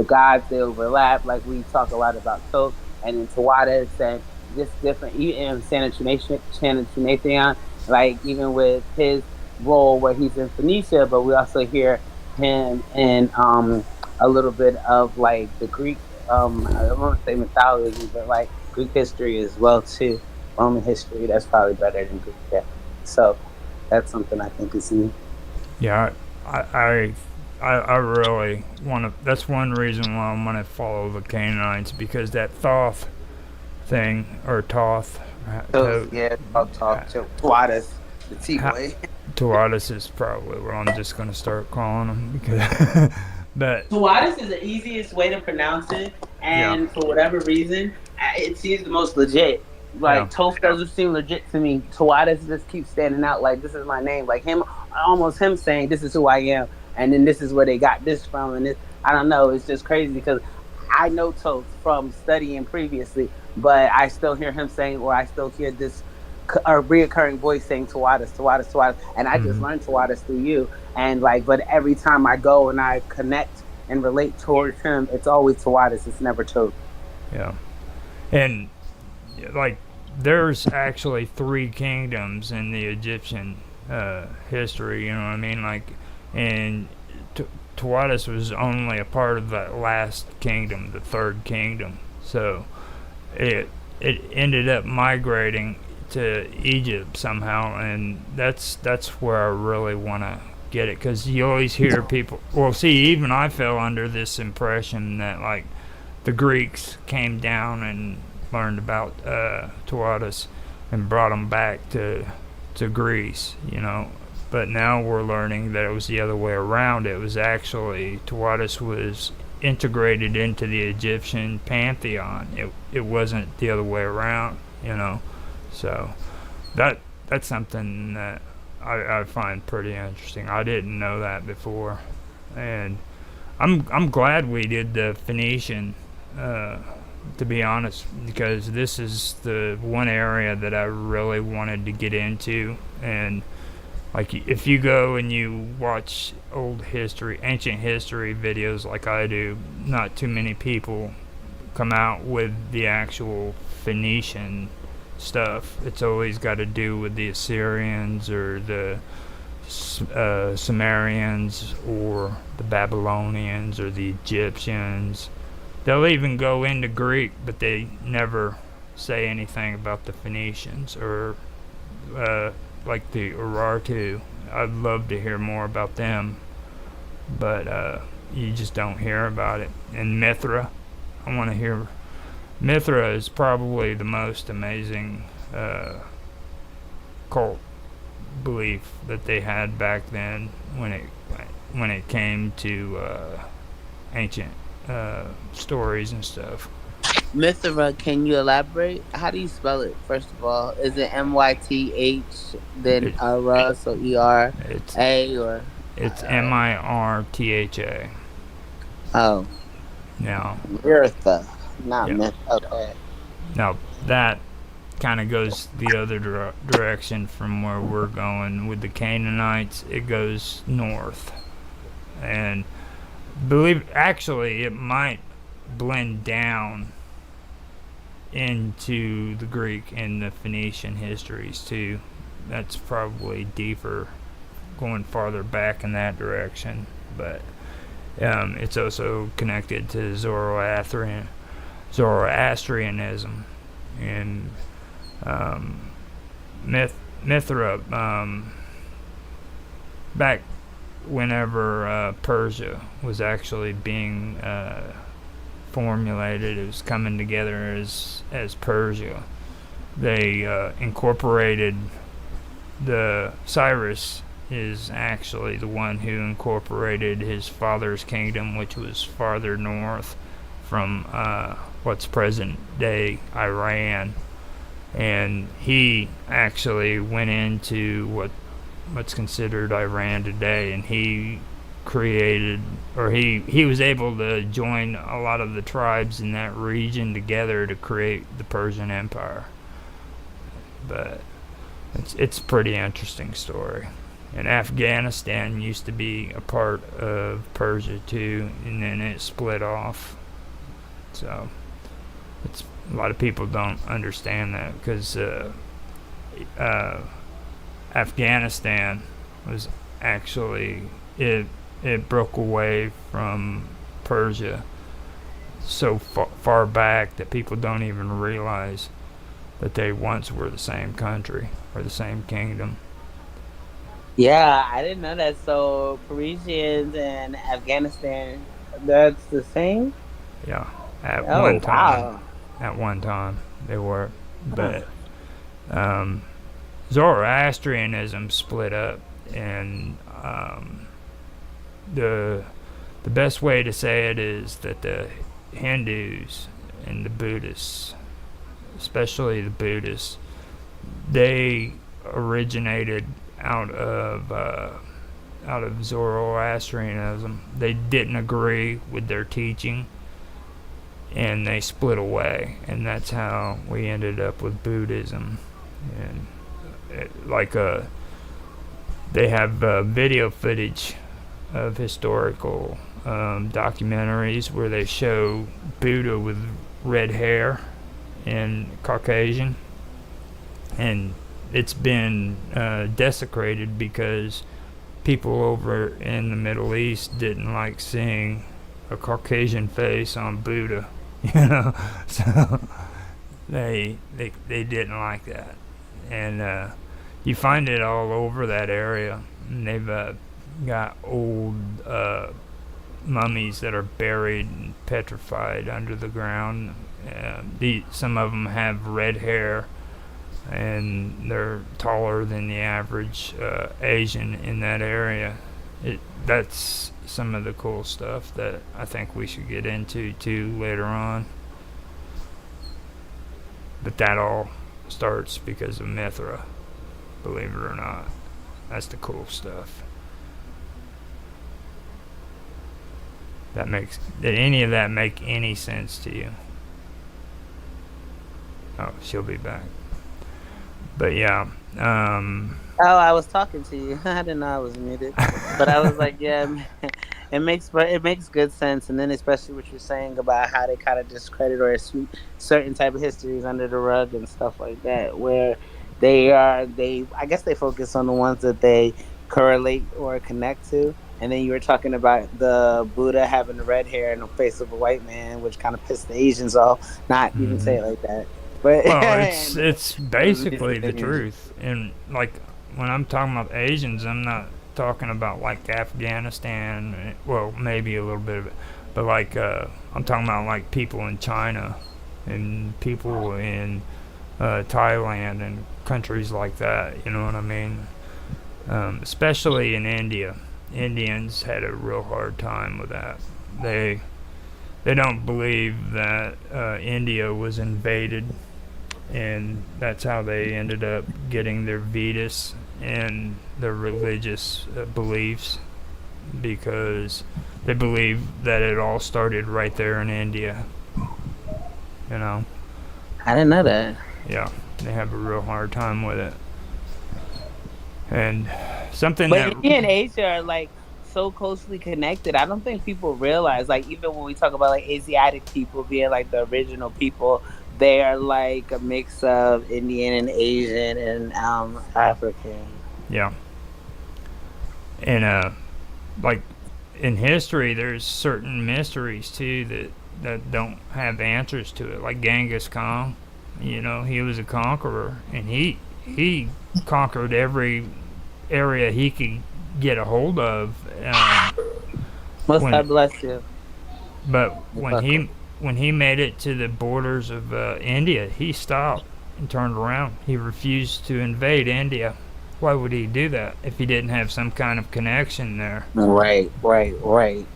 gods, they overlap. Like we talk a lot about Thoth and then Tawadas and just different, even in Sanatrinathan, like even with his role where he's in Phoenicia, but we also hear him in a little bit of like the Greek, I don't want to say mythology, but like Greek history as well too. Roman history, that's probably better than Greek. Yeah. So that's something I think is neat. Yeah, I, I really want to. That's one reason why I want to follow the Canaanites, because that Thoth thing, or Toth, So to, yeah, talk to Tawadas, the T ha, boy. Tawadas is probably what I'm just gonna start calling them because, but Tawadas is the easiest way to pronounce it, yeah, and for whatever reason, it seems the most legit. yeah, Like Toph doesn't seem legit to me. Tawadas just keeps standing out. Like this is my name. Like him, almost him saying this is who I am, and then this is where they got this from. And this, I don't know. It's just crazy because I know Toph from studying previously, but I still hear him saying, or I still hear this a reoccurring voice saying Tawadas, Tawadas, Tawadas, and I just hmm, learned Tawadas through you. And like, but every time I go and I connect and relate towards him, it's always Tawadas. It's never Toad. yeah, and like there's actually three kingdoms in the Egyptian history. You know what I mean? Like, and Tawatis was only a part of that last kingdom, the third kingdom. So it it ended up migrating to Egypt somehow, and that's where I really want to get it, because you always hear people. Well, see, even I fell under this impression that like the Greeks came down and learned about Tawatis and brought them back to Greece, you know. But now we're learning that it was the other way around. It was actually Tawatis was integrated into the Egyptian pantheon. It wasn't the other way around, you know. So that that's something that I find pretty interesting. I didn't know that before, and I'm glad we did the Phoenician, uh, to be honest, because this is the one area that I really wanted to get into. And like, if you go and you watch old history, ancient history videos like I do, not too many people come out with the actual Phoenician stuff. It's always got to do with the Assyrians or the Sumerians or the Babylonians or the Egyptians. They'll even go into Greek, but they never say anything about the Phoenicians or uh, like the Urartu. I'd love to hear more about them, but you just don't hear about it. And Mithra, I want to hear. Mithra is probably the most amazing cult belief that they had back then when it came to ancient stories and stuff. Mithra, can you elaborate? How do you spell it? First of all, is it Myth then It, Ara, so ER it's A or it's Mirtha. oh Now, Mirtha, not yeah. Myth. Okay. Now that kind of goes the other direction from where we're going with the Canaanites. It goes north, and believe actually it might blend down into the Greek and the Phoenician histories too. That's probably deeper, going farther back in that direction, but it's also connected to Zoroastrianism and um, Mithra. Back whenever Persia was actually being formulated, it was coming together as Persia. They incorporated the Cyrus is actually the one who incorporated his father's kingdom, which was farther north from what's present day Iran, and he actually went into what's considered Iran today, and he created, or he was able to join a lot of the tribes in that region together to create the Persian Empire. But it's a pretty interesting story. And Afghanistan used to be a part of Persia too, and then it split off. So it's a lot of people don't understand that because Afghanistan was actually it broke away from Persia so far back that people don't even realize that they once were the same country or the same kingdom. Yeah, I didn't know that. So Parisians and Afghanistan, that's the same? Yeah, at Oh, one time, wow. they were, Huh. but um, Zoroastrianism split up, and the the best way to say it is that the Hindus and the Buddhists, especially the Buddhists, they originated out of uh, out of Zoroastrianism. They didn't agree with their teaching, and they split away, and that's how we ended up with Buddhism. And like they have video footage of historical documentaries where they show Buddha with red hair and Caucasian, and it's been desecrated because people over in the Middle East didn't like seeing a Caucasian face on Buddha, so they didn't like that, and you find it all over that area. And they've got old mummies that are buried and petrified under the ground. Some of them have red hair, and they're taller than the average Asian in that area. That's some of the cool stuff that I think we should get into too later on. But that all starts because of Mithra, believe it or not. That's the cool stuff. Did any of that make any sense to you? Oh, she'll be back. But yeah, Oh, I was talking to you. I didn't know I was muted, but I was like, yeah, it makes good sense. And then especially what you're saying about how they kind of discredit or sweep certain type of histories under the rug and stuff like that, where they I guess they focus on the ones that they correlate or connect to. And then you were talking about the Buddha having the red hair and the face of a white man, which kind of pissed the Asians off. Not even say it like that, but well, and it's it was basically the misleading. truth. And like when I'm talking about Asians, I'm not talking about like Afghanistan. Well, maybe a little bit of it, but like I'm talking about like people in China and people in Thailand and countries like that. You know what I mean? Especially in India. Indians had a real hard time with that. They they don't believe that India was invaded, and that's how they ended up getting their Vedas and their religious beliefs, because they believe that it all started right there in India. You know, I didn't know that. yeah, they have a real hard time with it. And something But that, India and Asia are like so closely connected. I don't think people realize, like, even when we talk about like Asiatic people being like the original people, they are like a mix of Indian and Asian and African. yeah, and like in history, there's certain mysteries too that don't have answers to it. Like Genghis Khan, you know, he was a conqueror, and he conquered every area he could get a hold of. Most When, God bless you. but You're welcome. when he made it to the borders of India, he stopped and turned around. He refused to invade India. Why would he do that if he didn't have some kind of connection there? Right, right, right.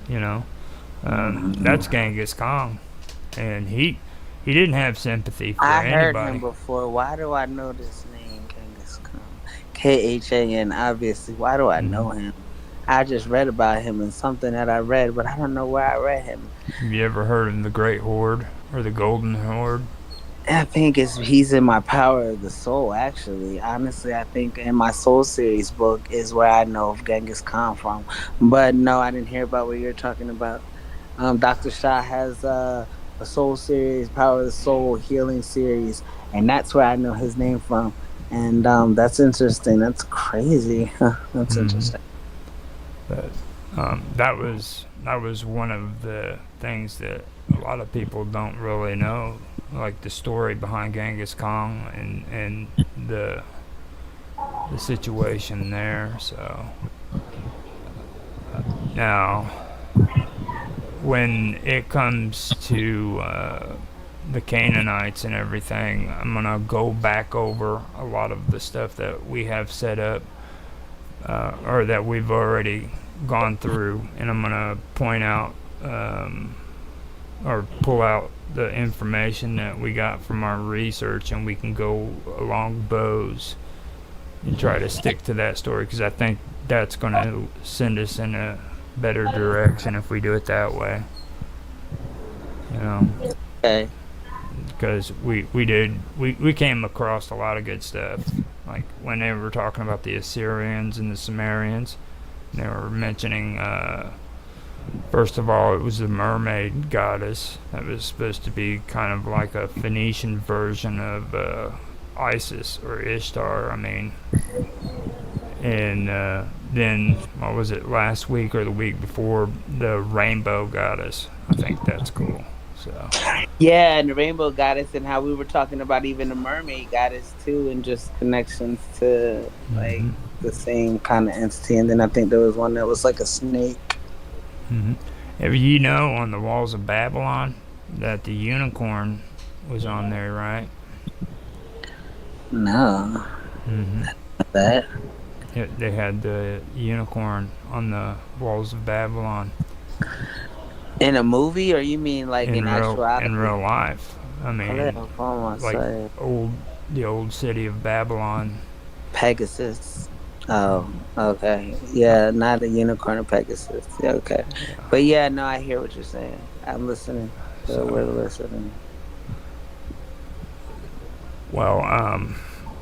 You know, Mhm. that's Genghis Khan, and he didn't have sympathy for I heard him anybody. before. Why do I know this name, Genghis Khan? Khan, obviously. Why do I Hmm. know him? I just read about him in something that I read, but I don't know where I read him. Have you ever heard of the Great Horde or the Golden Horde? I think he's in my Power of the Soul. Actually, honestly, I think in my Soul series book is where I know of Genghis Khan from. But no, I didn't hear about what you're talking about. Dr. Shah has a Soul series, Power of the Soul healing series, and that's where I know his name from. And that's interesting. That's crazy. That's Mm-hmm. interesting. But that was one of the things that a lot of people don't really know, like the story behind Genghis Khan and the the situation there. So now, when it comes to the Canaanites and everything, I'm gonna go back over a lot of the stuff that we have set up or that we've already gone through, and I'm gonna point out or pull out the information that we got from our research, and we can go along those and try to stick to that story, because I think that's going to send us in a better direction if we do it that way. You know, Okay. because we came across a lot of good stuff, like when they were talking about the Assyrians and the Sumerians. They were mentioning first of all, it was the mermaid goddess that was supposed to be kind of like a Phoenician version of Isis or Ishtar. I mean, and then what was it, last week or the week before, the rainbow goddess. I think that's cool. So. Yeah, and the Rainbow Goddess, and how we were talking about even the Mermaid Goddess too, and just connections to like Mm-hmm. the same kind of entity. And then I think there was one that was like a snake. Mm-hmm. If you know, on the walls of Babylon, that the unicorn was on there, right? No, Mm-hmm. that They had the unicorn on the walls of Babylon in a movie, or you mean like in in actuality? real life. I mean, Correct. Almost like say old the old city of Babylon. Pegasus. Oh, okay. Yeah, not a unicorn or Pegasus. Yeah, okay. Yeah. But yeah, no, I hear what you're saying. I'm listening. So So, we're listening. well,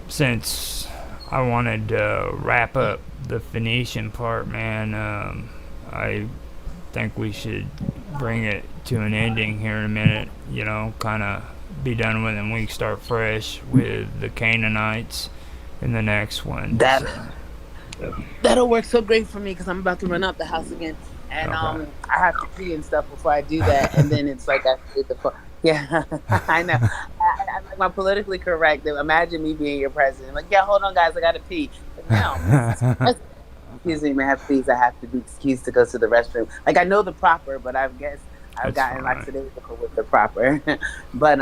since I wanted to wrap up the Phoenician part, man, I think we should bring it to an ending here in a minute. You know, kind of be done with it, and we start fresh with the Canaanites in the next one. That So, that'll work so great for me because I'm about to run out the house again, and okay. I have to pee and stuff before I do that, and then it's like I hit the phone. Yeah, I know. I'm like my politically correct. Imagine me being your president. Like, yeah, hold on, guys, I gotta pee. Like, no, Mrs. President. Excuse me, man, please. I have to be excused to go to the restroom. Like, I know the proper, but I guess I've That's gotten fine. lackadaisical with the proper. But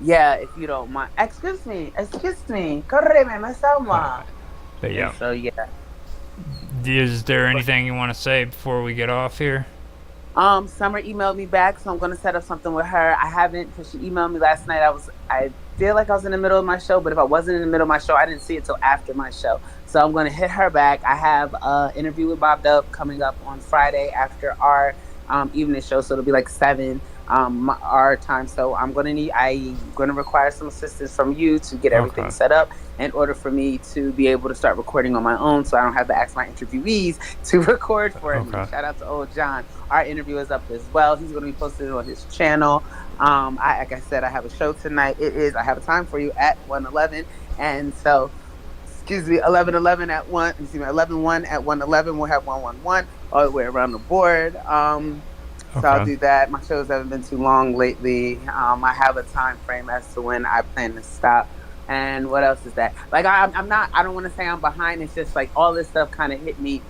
yeah, if you don't mind, excuse me, correme, me Alright. sama. But And yeah, so yeah. is there anything you want to say before we get off here? Summer emailed me back, so I'm gonna set up something with her. I haven't, because she emailed me last night. I feel like I was in the middle of my show, but if I wasn't in the middle of my show, I didn't see it till after my show. So I'm gonna hit her back. I have a interview with Bob Dub coming up on Friday after our evening show, so it'll be like 7 our time. So I'm gonna require some assistance from you to get everything Okay. set up in order for me to be able to start recording on my own, so I don't have to ask my interviewees to record for me. Okay. Shout out to old John. Our interview is up as well. He's going to be posted on his channel. Like I said, I have a show tonight. I have a time for you at 1:11. And so, excuse me, 11:11 at 1, excuse me, 11:1 at 1:11. We'll have 1:11 all the way around the board. So I'll Okay. do that. My shows haven't been too long lately. I have a time frame as to when I plan to stop. And what else is that? Like, I'm not, I don't want to say I'm behind. It's just like all this stuff kind of hit me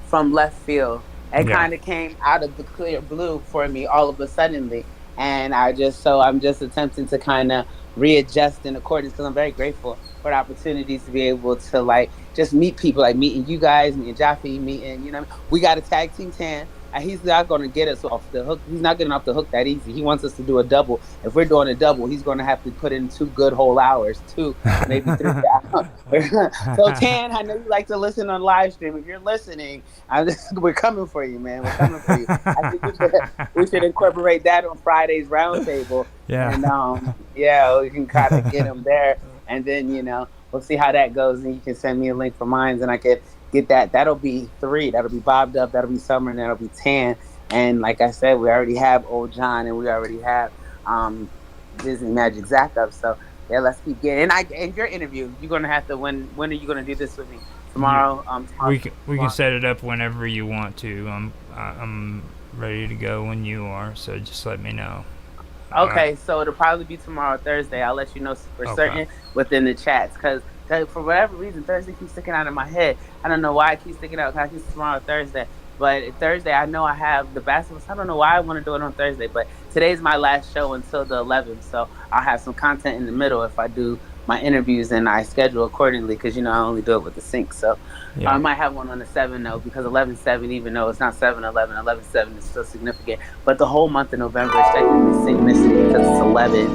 from left field. It Yeah. kind of came out of the clear blue for me all of a suddenly. And I'm just attempting to kind of readjust in accordance, because I'm very grateful for the opportunities to be able to like just meet people, like meeting you guys, meeting Jaffe, meeting, you know, we got a tag team Tan. And he's not going to get us off the hook. He's not getting off the hook that easy. He wants us to do a double. If we're doing a double, he's going to have to put in 2 good whole hours, 2, maybe 3 hours. So Tan, I know you like to listen on live stream. If you're listening, we're coming for you, man. We're coming for you. I think we should incorporate that on Friday's roundtable. Yeah. And Yeah, we can kind of get them there, and then we'll see how that goes. And you can send me a link for mine, and I can get that. That'll be 3. That'll be Bobbed Up. That'll be Summer, and that'll be Tan. And like I said, we already have Old John, and we already have Disney Magic Zach up. So yeah, let's keep getting. And your interview, you're gonna have to. When are you gonna do this with me? Tomorrow. We can set it up whenever you want to. I'm ready to go when you are. So just let me know. Okay, so it'll probably be tomorrow, Thursday. I'll let you know for certain within the chats, because for whatever reason, Thursday keeps sticking out in my head. I don't know why it keeps sticking out. Cause it's tomorrow, Thursday. But Thursday, I know I have the basketball. I don't know why I want to do it on Thursday, but today's my last show until the 11th. So I'll have some content in the middle if I do my interviews, and I schedule accordingly, because I only do it with the sync. So I might have one on the 7 though, because 11/7, even though it's not 7/11, 11/7 is still significant. But the whole month of November is technically synchronicity because it's 11.